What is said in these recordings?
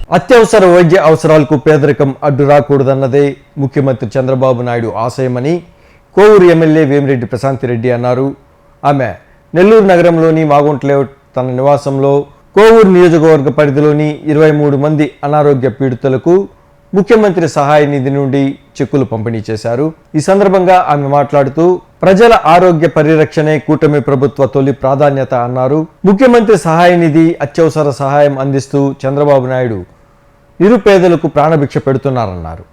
అత్యవసర వైద్య అవసరాలకు పేదరికం అడ్డు రాకూడదన్నదే ముఖ్యమంత్రి చంద్రబాబు నాయుడు ఆశయమని కోవూరు ఎమ్మెల్యే వేమిరెడ్డి ప్రశాంతిరెడ్డి అన్నారు. ఆమె నెల్లూరు నగరంలోని మాగుంట లేఅవుట్ తన నివాసంలో కోవూరు నియోజకవర్గ పరిధిలోని 23 మంది అనారోగ్య పీడితులకు ముఖ్యమంత్రి సహాయ నిధి నుండి చెక్కులు పంపిణీ చేశారు. ఈ సందర్భంగా ఆమె మాట్లాడుతూ ప్రజల ఆరోగ్య పరిరక్షణే కూటమి ప్రభుత్వ తొలి ప్రాధాన్యత అన్నారు. ముఖ్యమంత్రి సహాయ నిధి అత్యవసర సహాయం అందిస్తూ చంద్రబాబు నాయుడు నిరుపేదలకు ప్రాణభిక్ష పెడుతున్నారన్నారు.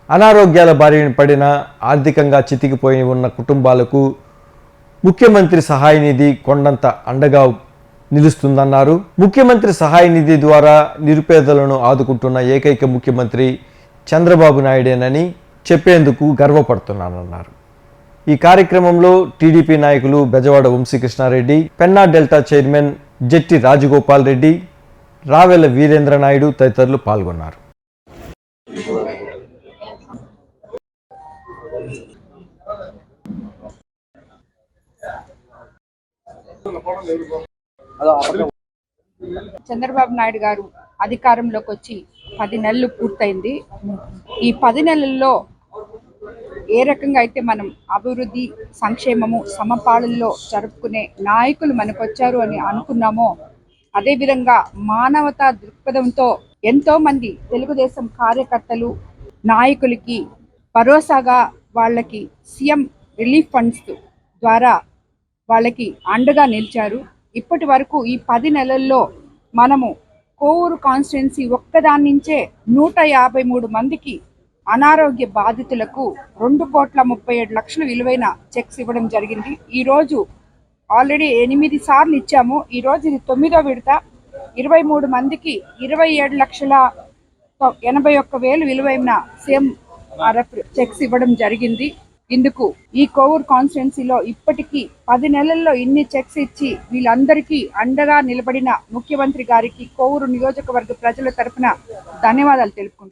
అనారోగ్యాల బారిన పడిన ఆర్థికంగా చితికిపోయి ఉన్న కుటుంబాలకు ముఖ్యమంత్రి సహాయ నిధి కొండంత అండగా నిలుస్తుందన్నారు. ముఖ్యమంత్రి సహాయ నిధి ద్వారా నిరుపేదలను ఆదుకుంటున్న ఏకైక ముఖ్యమంత్రి చంద్రబాబు నాయుడేనని చెప్పేందుకు గర్వపడుతున్నానన్నారు. ఈ కార్యక్రమంలో టీడీపీ నాయకులు బెజవాడ వంశీకృష్ణారెడ్డి, పెన్నా డెల్టా చైర్మన్ జెట్టి రాజగోపాల్ రెడ్డి, రావెల వీరేంద్ర నాయుడు తదితరులు పాల్గొన్నారు. చంద్రబాబు నాయుడు గారు అధికారంలోకి వచ్చి 10 నెలలు పూర్తయింది. ఈ 10 నెలల్లో ఏ రకంగా అయితే మనం అభివృద్ధి, సంక్షేమము సమపాళల్లో జరుపుకునే నాయకులు మనకు వచ్చారు అని అనుకున్నామో, అదేవిధంగా మానవతా దృక్పథంతో ఎంతో మంది తెలుగుదేశం కార్యకర్తలు, నాయకులకి భరోసాగా వాళ్ళకి సీఎం రిలీఫ్ ఫండ్స్ ద్వారా వాళ్ళకి అండగా నిలిచారు. ఇప్పటి వరకు ఈ 10 నెలల్లో మనము కోవూరు కాన్స్టిట్యున్సీ ఒక్కదాని నుంచే 153 మందికి అనారోగ్య బాధితులకు 2,37,00,000 విలువైన చెక్స్ ఇవ్వడం జరిగింది. ఈరోజు ఆల్రెడీ 8 సార్లు ఇచ్చాము. ఈరోజు ఇది 9వ విడత. 23 మందికి 27,81,000 విలువైన CMRF చెక్స్ ఇవ్వడం జరిగింది. ఇందుకు ఈ కోవూరు కాన్స్టిట్యున్సీలో ఇప్పటికీ 10 నెలల్లో ఇన్ని చెక్స్ ఇచ్చి వీళ్ళందరికీ అండగా నిలబడిన ముఖ్యమంత్రి గారికి కోవూరు నియోజకవర్గ ప్రజల తరఫున ధన్యవాదాలు తెలుపుకుంటున్నాను.